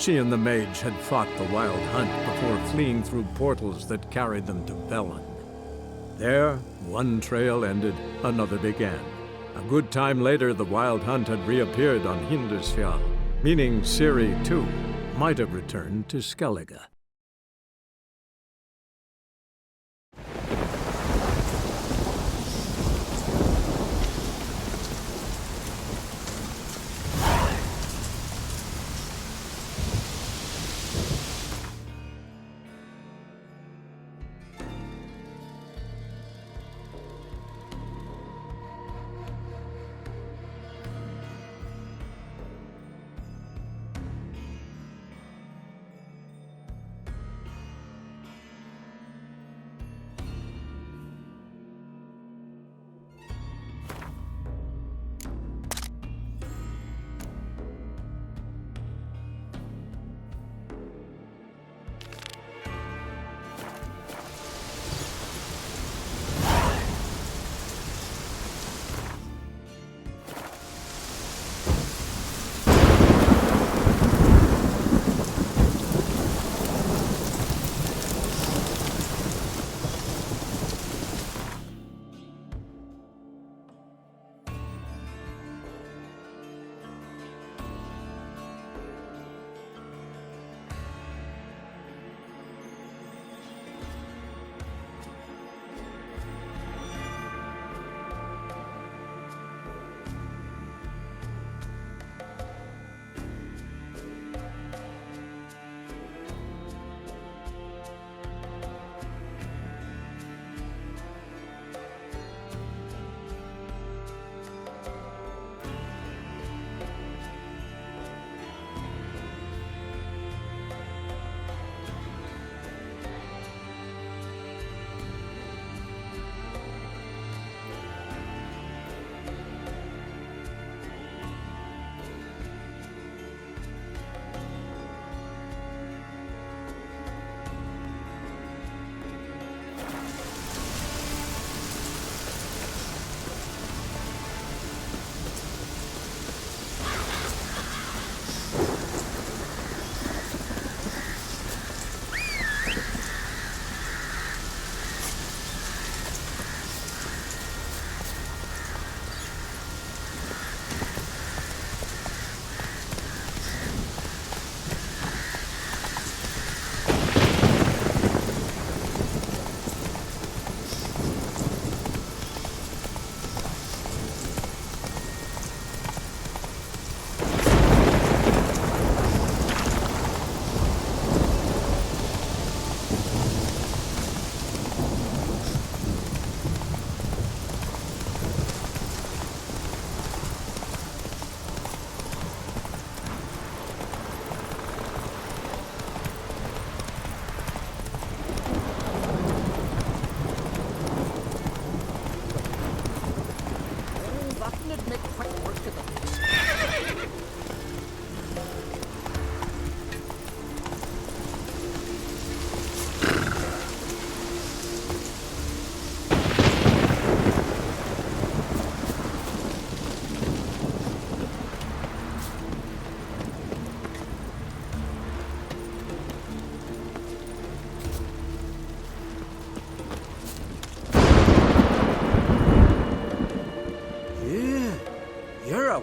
She and the mage had fought the Wild Hunt before fleeing through portals that carried them to Velen. There, one trail ended, another began. A good time later, the Wild Hunt had reappeared on Hindersfjall, meaning Ciri, too, might have returned to Skellige.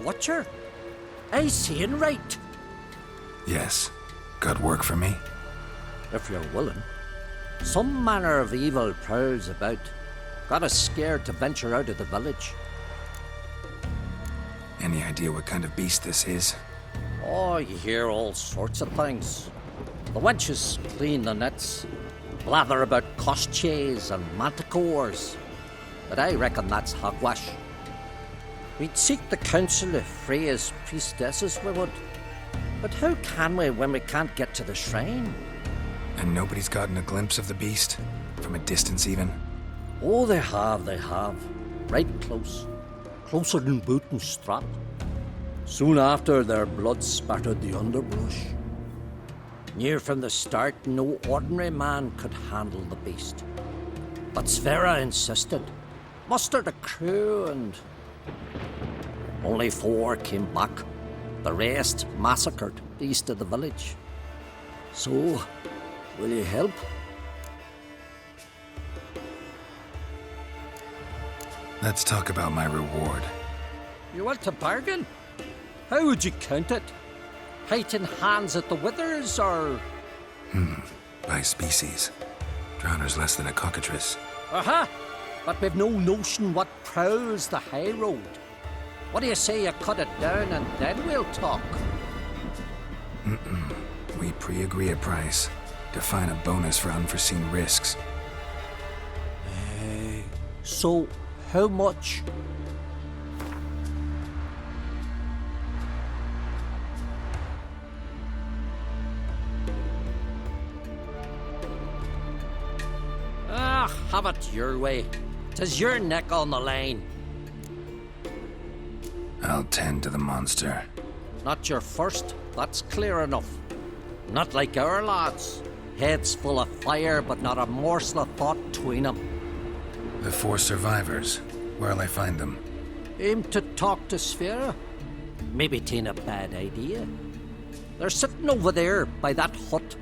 Watcher? I seeing right? Yes. Got work for me? If you're willing. Some manner of evil prowls about. Got us scared to venture out of the village. Any idea what kind of beast this is? Oh, you hear all sorts of things. The wenches clean the nets, blather about koshchays and manticores. But I reckon that's hogwash. We'd seek the counsel of Freya's priestesses, we would. But how can we when we can't get to the shrine? And nobody's gotten a glimpse of the beast? From a distance even? Oh, they have. Right close. Closer than boot and strap. Soon after, their blood spattered the underbrush. Near from the start, no ordinary man could handle the beast. But Sverre insisted. Mustered a crew and... Only 4 came back. The rest massacred east of the village. So, will you help? Let's talk about my reward. You want to bargain? How would you count it? Height in hands at the withers, or... By species. Drowner's less than a cockatrice. Aha! But we've no notion what prowls the high road. What do you say you cut it down and then we'll talk? We pre-agree a price. Define a bonus for unforeseen risks. So, how much? Ah, have it your way. 'Tis your neck on the line. I'll tend to the monster. Not your first, that's clear enough. Not like our lads. Heads full of fire, but not a morsel of thought between them. The 4 survivors. Where'll I find them? Aim to talk to Sphere? Maybe 'tain't a bad idea. They're sitting over there by that hut.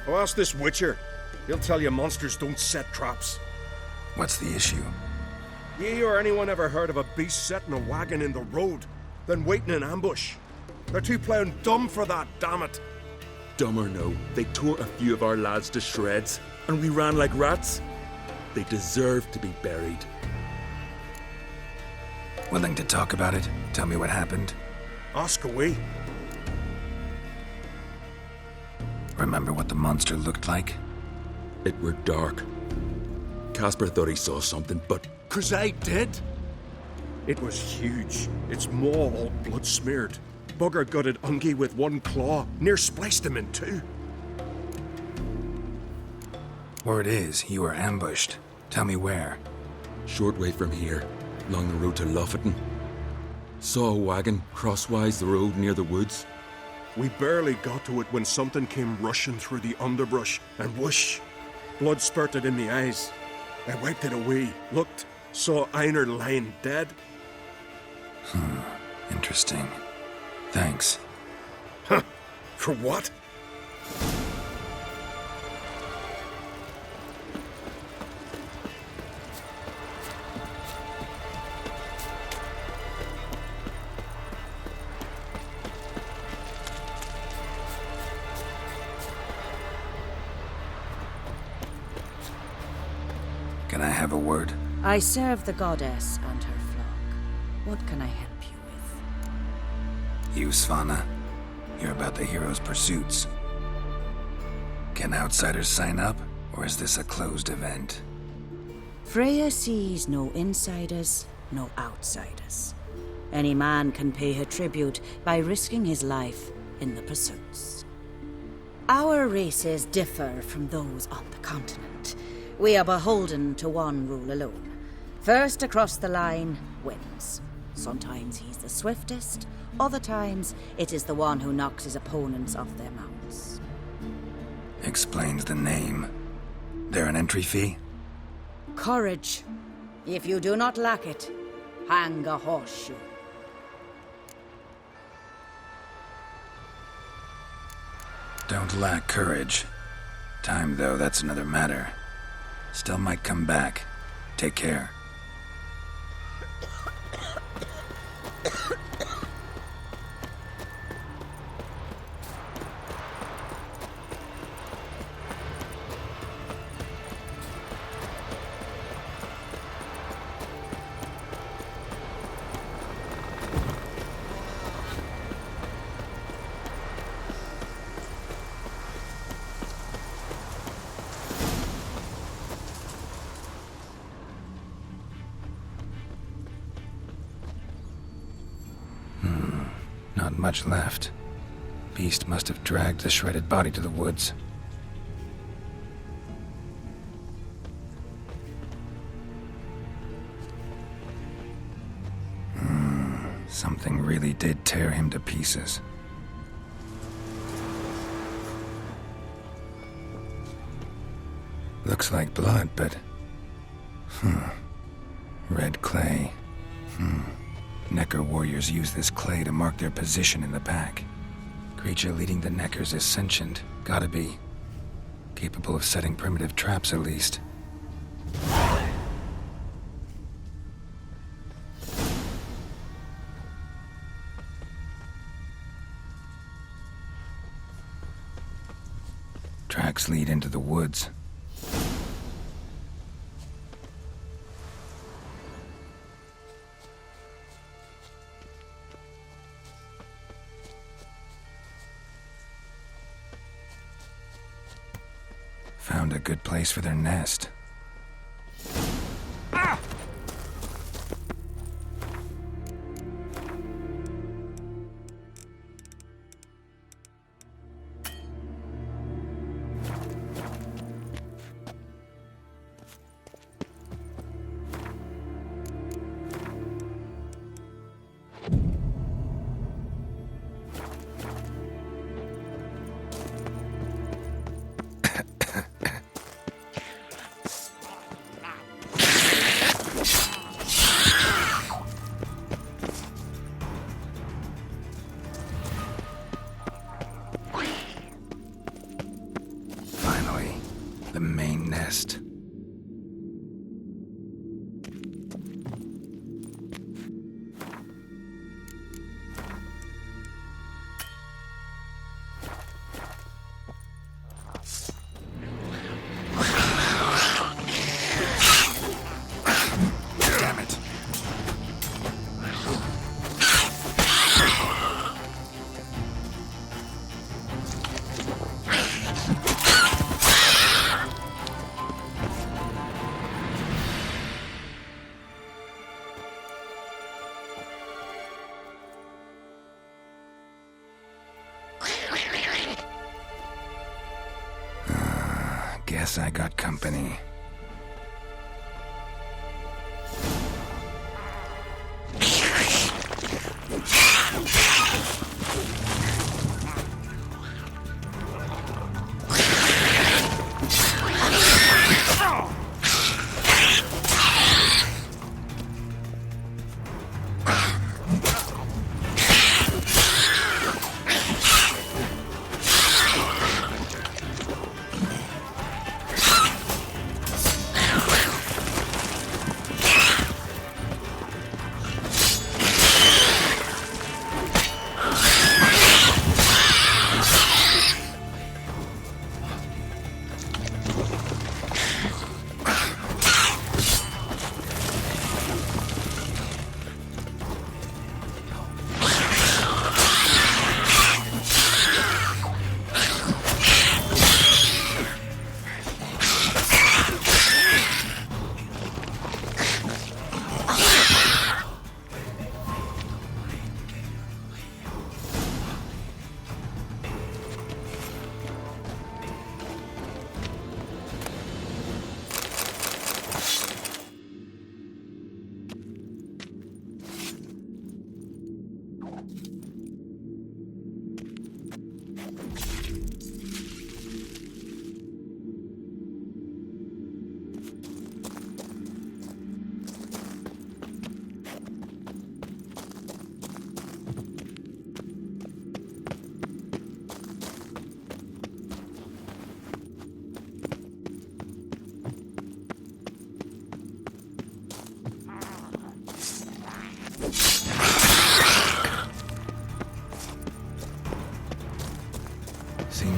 Oh, ask this Witcher. He'll tell you monsters don't set traps. What's the issue? Ye or anyone ever heard of a beast setting a wagon in the road, then waiting in ambush? They're too plowing dumb for that, damn it. Dumb or no, they tore a few of our lads to shreds, and we ran like rats. They deserve to be buried. Willing to talk about it? Tell me what happened? Ask away. Remember what the monster looked like? It were dark. Casper thought he saw something, but 'Cause I did. It was huge. Its maw all blood smeared. Bugger gutted Ungie with one claw, near spliced him in two. Word is, you were ambushed. Tell me where. short way from here, along the road to Lofferton. Saw a wagon crosswise the road near the woods. We barely got to it when something came rushing through the underbrush, and whoosh! Blood spurted in the eyes. I wiped it away, looked, saw Einar lying dead. Interesting. Thanks. Huh? For what? Can I have a word? I serve the goddess and her flock. What can I help you with? You, Svanna. You're about the hero's pursuits. Can outsiders sign up, or is this a closed event? Freya sees no insiders, no outsiders. Any man can pay her tribute by risking his life in the pursuits. Our races differ from those on the continent. We are beholden to one rule alone. First across the line wins. Sometimes he's the swiftest, other times it is the one who knocks his opponents off their mounts. Explains the name. There an entry fee? Courage. If you do not lack it, hang a horseshoe. Don't lack courage. Time, though, that's another matter. Still might come back. Take care. Not much left. Beast must have dragged the shredded body to the woods. Something really did tear him to pieces. Looks like blood, but... Red clay. Necker warriors use this clay to mark their position in the pack. Creature leading the Neckers is sentient. Gotta be. Capable of setting primitive traps, at least. Tracks lead into the woods. Found a good place for their nest. The main nest. Damn it. Guess I got company.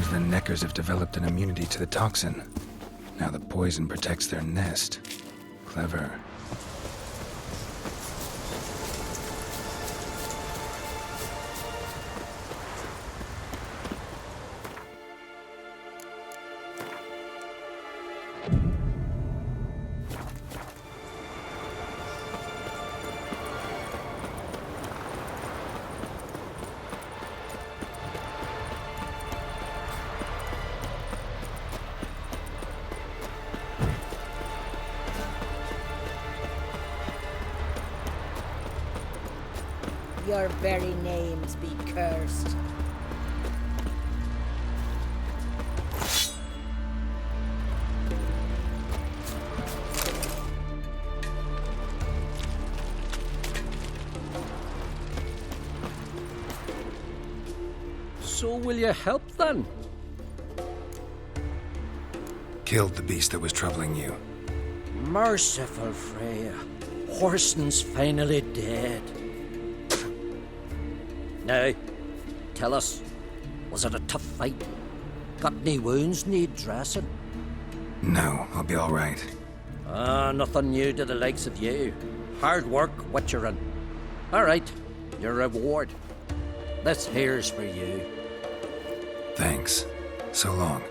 Seems the Neckers have developed an immunity to the toxin. Now the poison protects their nest. Clever. Your very names be cursed. So will you help then? Killed the beast that was troubling you. Merciful Freya. Horson's finally dead. Now, tell us, was it a tough fight? Got any wounds need dressing? No, I'll be all right. Nothing new to the likes of you. Hard work, witcherin'. All right, your reward. This here's for you. Thanks. So long.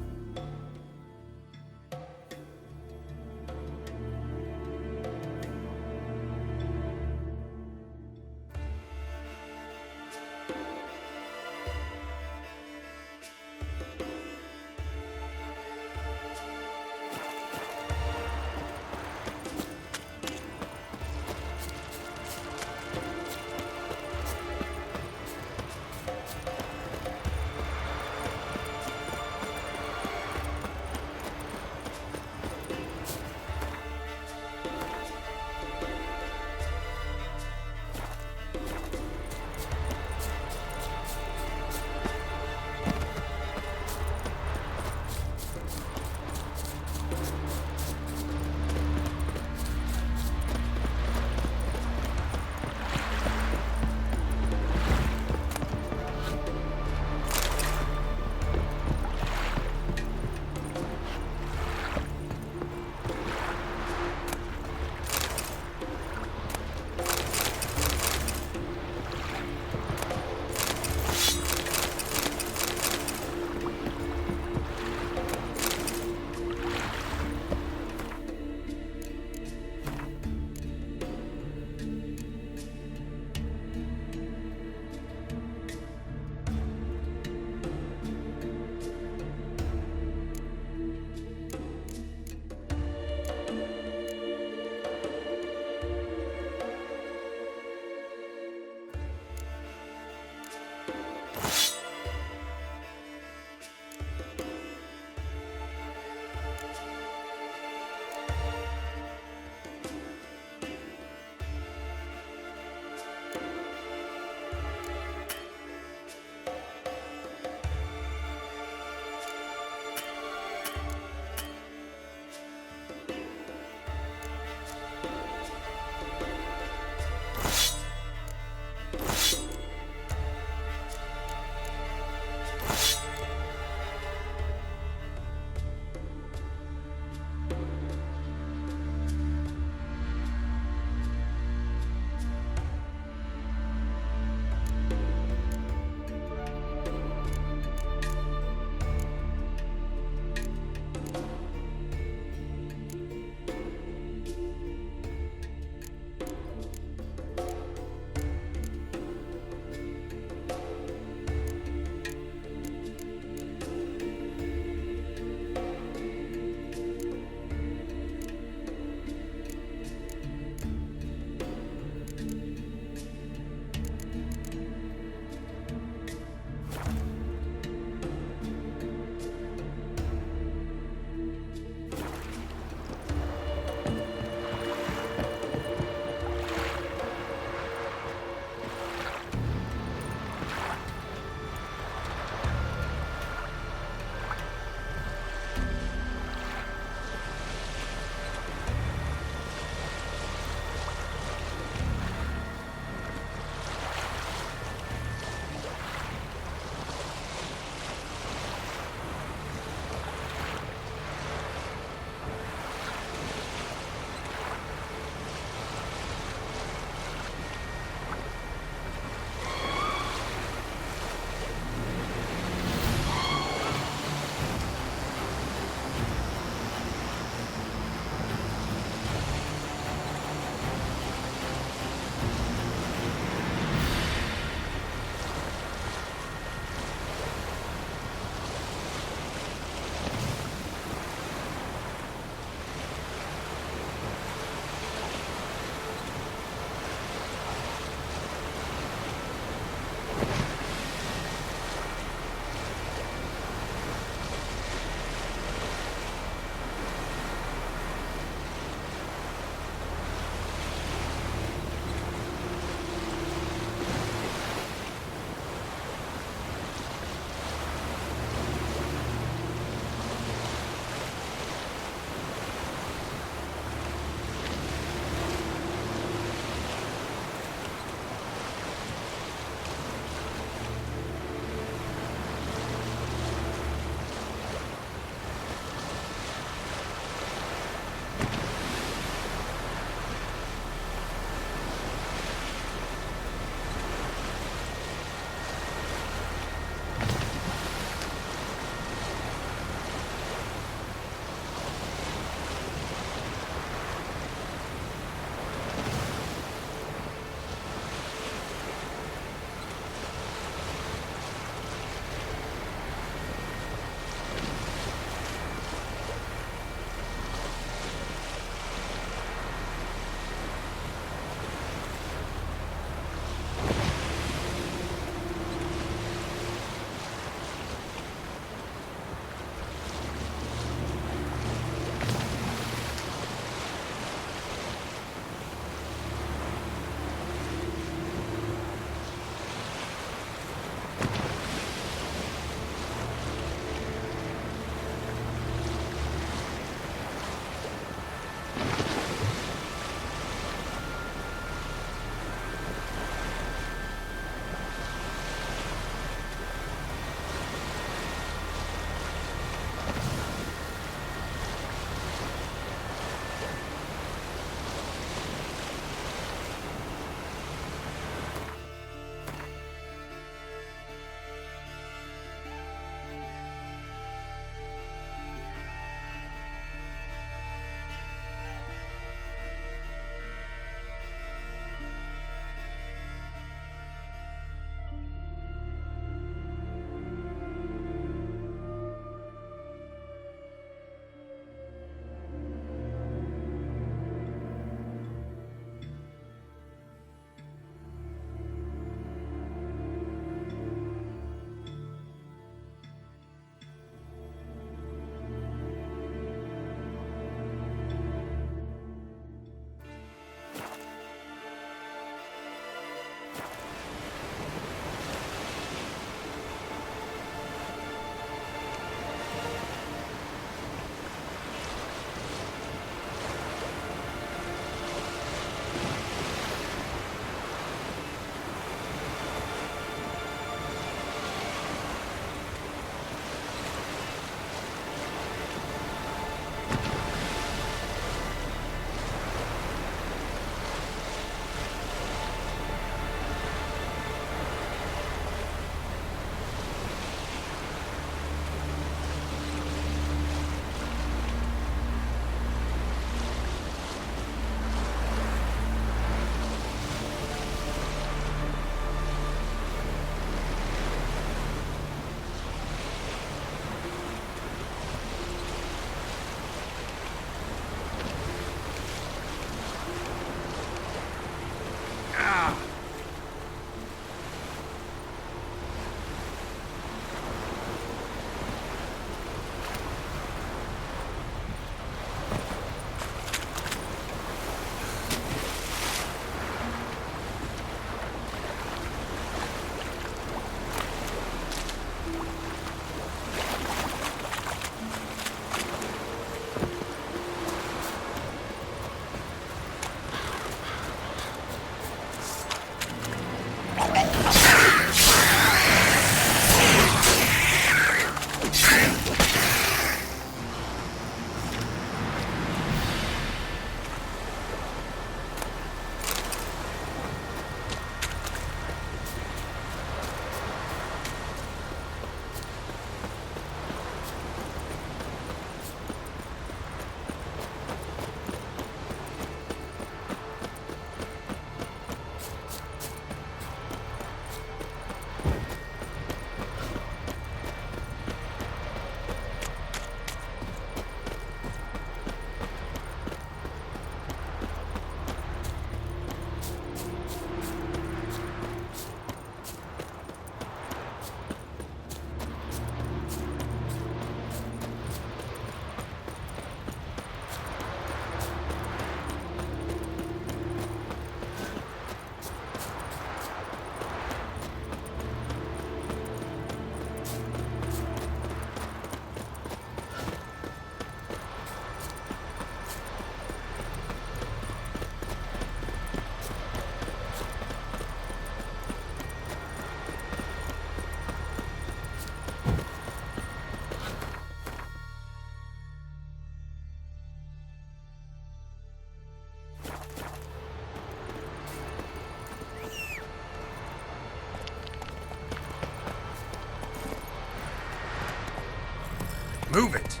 Move it!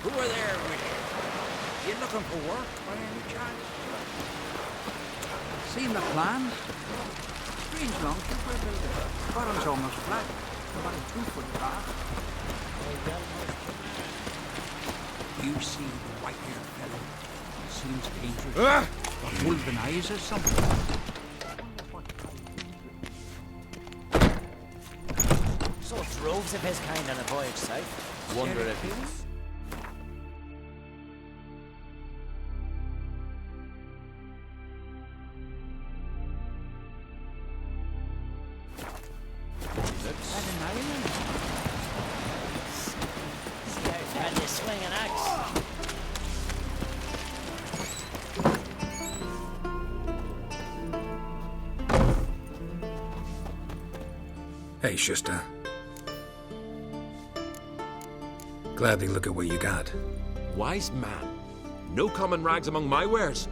Who are there with you? You looking for work by any chance? Seen the plan? Strange longship we're building. Bottom's almost flat. About a 2-foot draft. You see the white-haired fellow? Seems dangerous. Got wolven eyes or something. So droves of his kind on a voyage south. Wonder if he's... Swing an axe. Hey, Schuster. Gladly look at what you got. Wise man. No common rags among my wares.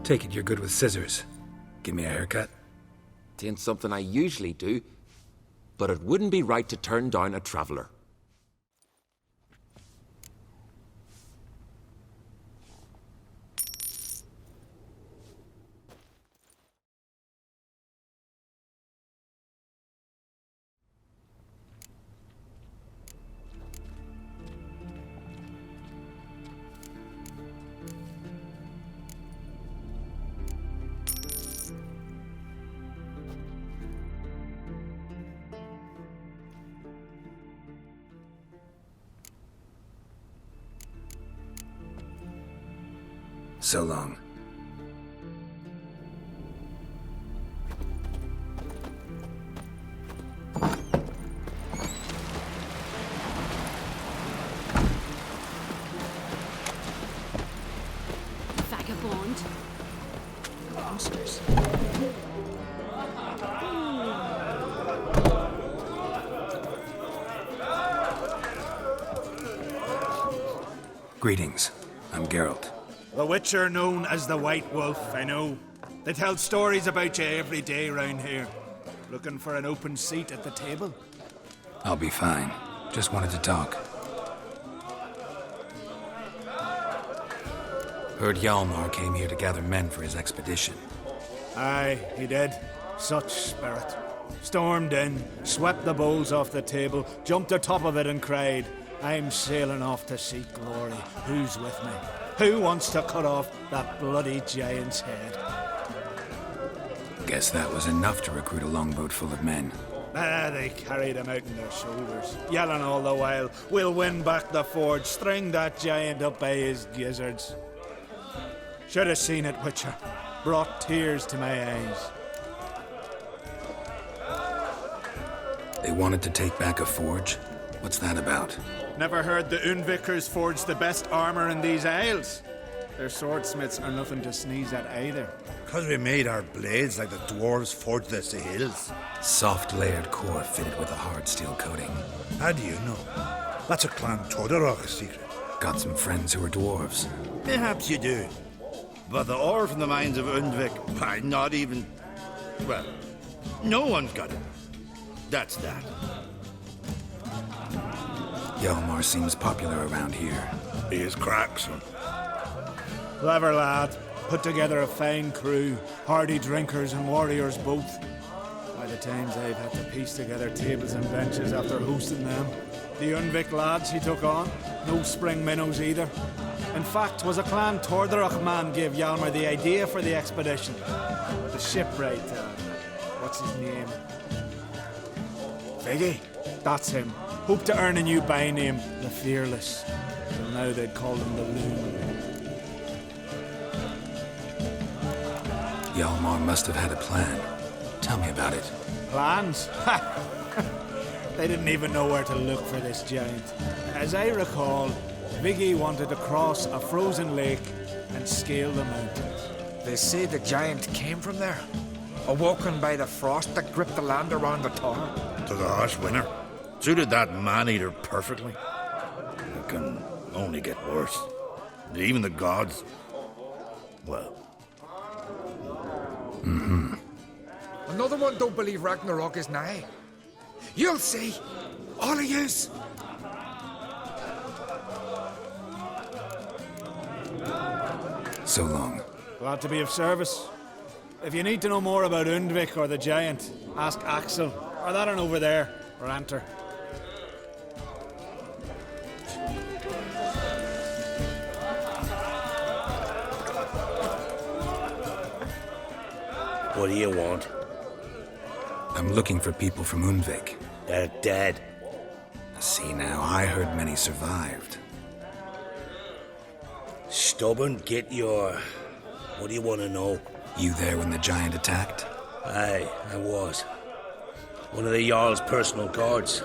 Take it you're good with scissors. Give me a haircut. Tain't something I usually do, but it wouldn't be right to turn down a traveller. So long. Vagabond. Monsters. Greetings. I'm Geralt. The Witcher known as the White Wolf, I know. They tell stories about you every day round here. Looking for an open seat at the table? I'll be fine. Just wanted to talk. Heard Hjalmar came here to gather men for his expedition. Aye, he did. Such spirit. Stormed in, swept the bowls off the table, jumped atop of it and cried, "I'm sailing off to seek glory. Who's with me? Who wants to cut off that bloody giant's head?" Guess that was enough to recruit a longboat full of men. They carried him out on their shoulders, yelling all the while, "We'll win back the forge, string that giant up by his gizzards." Should have seen it, Witcher. Brought tears to my eyes. They wanted to take back a forge? What's that about? Never heard the Unvikers forge the best armor in these isles? Their swordsmiths are nothing to sneeze at either. 'Cause we made our blades like the dwarves forged their seals. Soft layered core fitted with a hard steel coating. How do you know? That's a Clan Todorok secret. Got some friends who are dwarves. Perhaps you do. But the ore from the mines of Undvik, why, not even... Well, no one's got it. That's that. Hjalmar seems popular around here. He is cracksome. Clever lad. Put together a fine crew. Hardy drinkers and warriors both. By the times I've had to piece together tables and benches after hosting them. The Unvik lads he took on. No spring minnows either. In fact, was a Clan Tordorok man gave Hjalmar the idea for the expedition. The shipwright, what's his name? Viggy? That's him. Hoped to earn a new by name, the Fearless. Till now they'd called him the Loon. Hjalmar must have had a plan. Tell me about it. Plans? Ha! They didn't even know where to look for this giant. As I recall, Viggy wanted to cross a frozen lake and scale the mountains. They say the giant came from there, awoken by the frost that gripped the land around the tower. To the harsh winter. Suited that man-eater perfectly. It can only get worse. Even the gods... well... Mm-hmm. Another one don't believe Ragnarok is nigh. You'll see. All of yous. So long. Glad to be of service. If you need to know more about Undvik or the giant, ask Axel, or that one over there, or Anter. What do you want? I'm looking for people from Undvik. They're dead. See now, I heard many survived. Stubborn, get your... What do you want to know? You there when the giant attacked? Aye, I was. One of the Jarl's personal guards.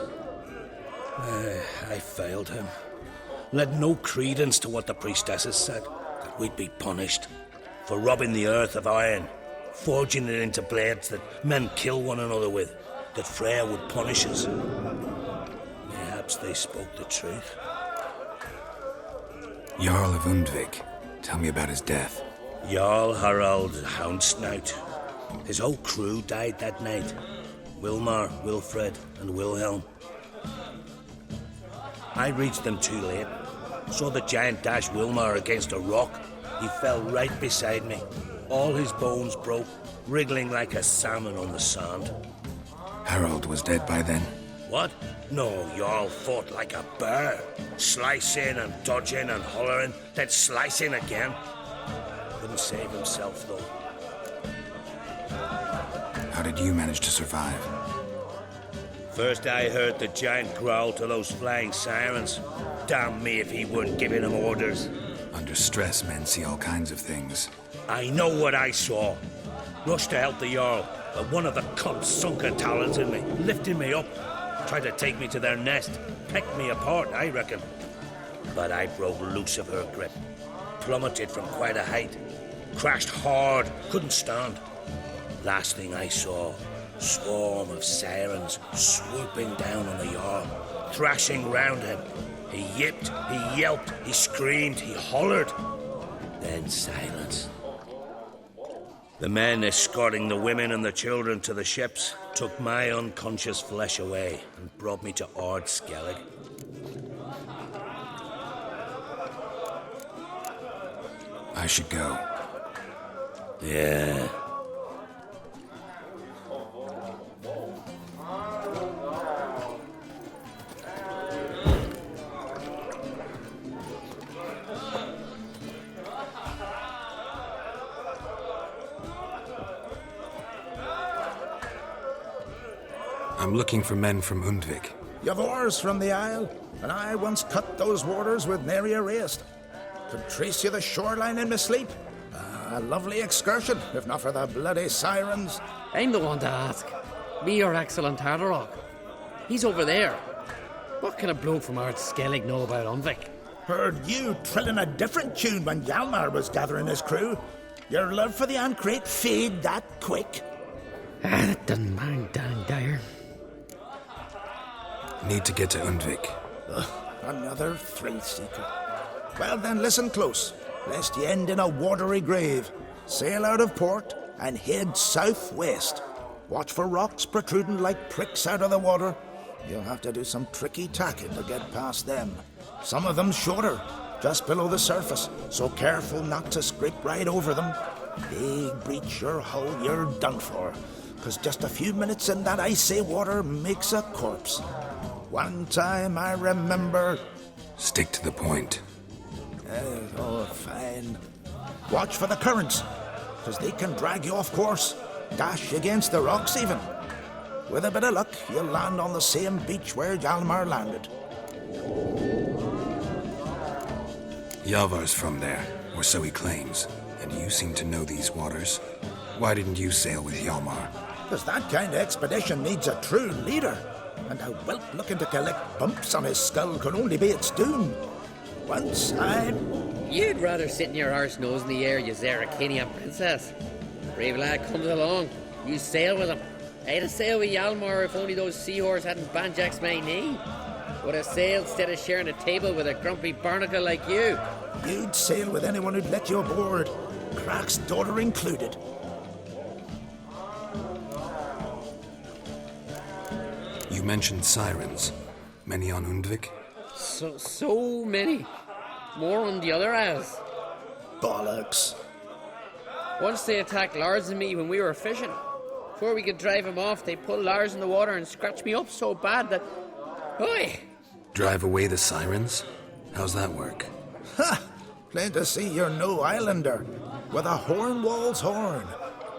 I failed him. Led no credence to what the priestesses said. That we'd be punished. For robbing the earth of iron. Forging it into blades that men kill one another with. That Freya would punish us. Perhaps they spoke the truth. Jarl of Undvik. Tell me about his death. Jarl Harald's hound snout. His whole crew died that night. Wilmar, Wilfred, and Wilhelm. I reached them too late. Saw the giant dash Wilmar against a rock. He fell right beside me. All his bones broke, wriggling like a salmon on the sand. Harold was dead by then. What? No, Jarl fought like a bear. Slicing and dodging and hollering, then slicing again. Couldn't save himself, though. How did you manage to survive? First I heard the giant growl to those flying sirens. Damn me if he weren't giving them orders. Under stress, men see all kinds of things. I know what I saw. Rushed to help the Jarl, but one of the cunts sunk her talons in me, lifting me up. Tried to take me to their nest. Pecked me apart, I reckon. But I broke loose of her grip. Plummeted from quite a height. Crashed hard, couldn't stand. Last thing I saw, swarm of sirens swooping down on the Jarl, thrashing round him. He yipped, he yelped, he screamed, he hollered. Then silence. The men escorting the women and the children to the ships took my unconscious flesh away and brought me to Ard Skellige. I should go. Yeah. I'm looking for men from Undvik. You've oars from the Isle, and I once cut those waters with nary a raist. Could trace you the shoreline in my sleep. A lovely excursion, if not for the bloody sirens. I'm the one to ask. Me, your excellent Haderach. He's over there. What can a bloke from Ard Skellige know about Undvik? Heard you trilling a different tune when Hjalmar was gathering his crew. Your love for the Ancrate fade that quick. That doesn't mind dang dire. Need to get to Undvik. Another thrill-seeker. Well then, listen close, lest you end in a watery grave. Sail out of port and head southwest. Watch for rocks protruding like pricks out of the water. You'll have to do some tricky tacking to get past them. Some of them shorter, just below the surface, so careful not to scrape right over them. Big breach your hull, you're done for. 'Cause just a few minutes in that icy water makes a corpse. One time I remember... Stick to the point. Oh, fine. Watch for the currents, 'cause they can drag you off course. Dash against the rocks even. With a bit of luck, you'll land on the same beach where Hjalmar landed. Yavar's from there, or so he claims. And you seem to know these waters. Why didn't you sail with Hjalmar? 'Cause that kind of expedition needs a true leader. And a whelp looking to collect bumps on his skull could only be its doom. Once You'd rather sit in your arse nose in the air, you Zarakanian princess. Brave lad comes along, you sail with him. I'd have sailed with Hjalmar if only those seahorses hadn't banjaxed my knee. Would have sailed instead of sharing a table with a grumpy barnacle like you. You'd sail with anyone who'd let you aboard, Crach's daughter included. You mentioned sirens. Many on Undvik? So many. More on the other isles. Bollocks. Once they attacked Lars and me when we were fishing. Before we could drive him off, they pulled Lars in the water and scratched me up so bad that... Oi! Drive away the sirens? How's that work? Ha! Plain to see you're no islander. With a Hornwall's horn.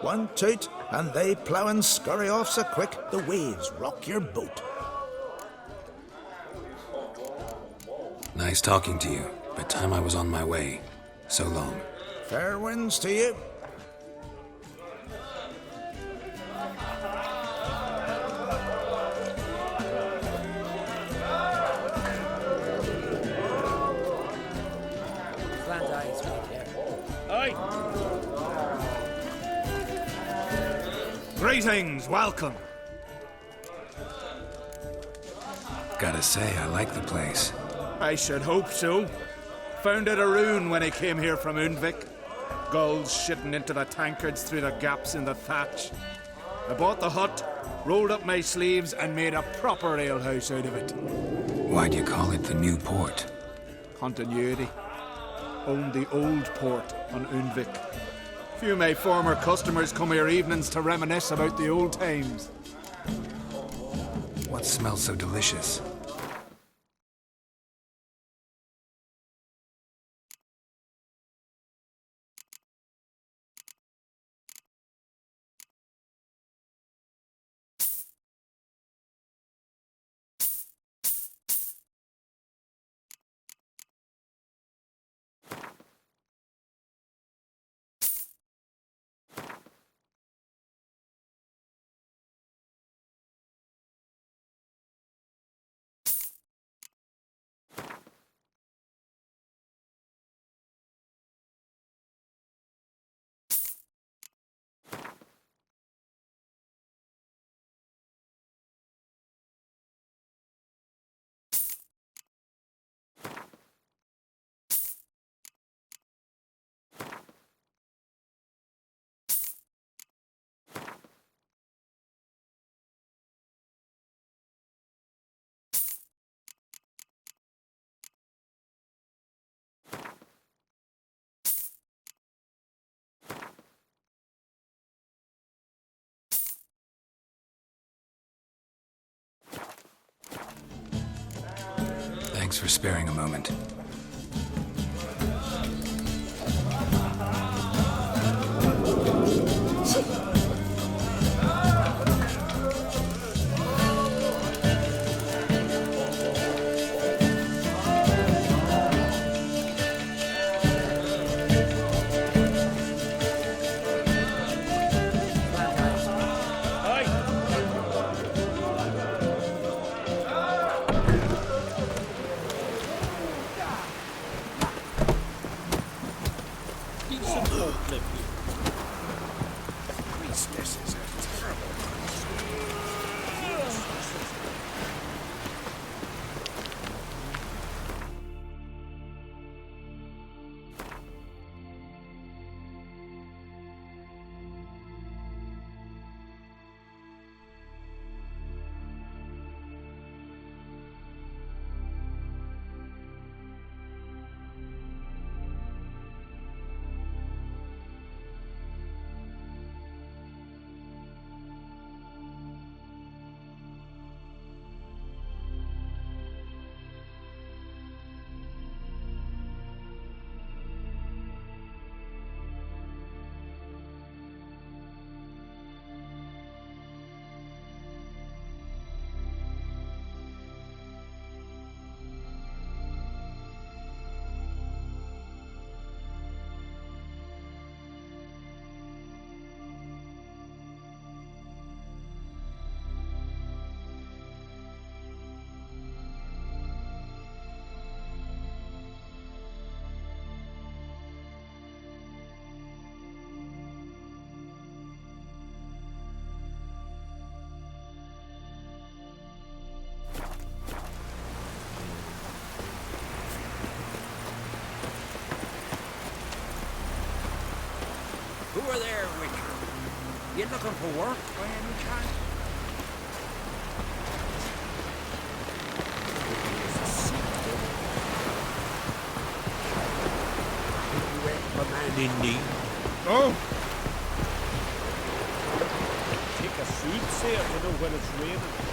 One toot, and they plough and scurry off so quick the waves rock your boat. Nice talking to you, but time I was on my way. So long. Fair winds to you. Greetings, welcome. Gotta say, I like the place. I should hope so. Found it a ruin when I came here from Undvik. skulls shitting into the tankards through the gaps in the thatch. I bought the hut, rolled up my sleeves, and made a proper alehouse out of it. Why do you call it the new port? Continuity. Owned the old port on Unvik. Few of my former customers come here evenings to reminisce about the old times. What smells so delicious? Thanks for sparing a moment. Who are there, Richard? You looking for work by any chance? You ain't a man in need. Oh! Take a suit, sir, to know when it's raining.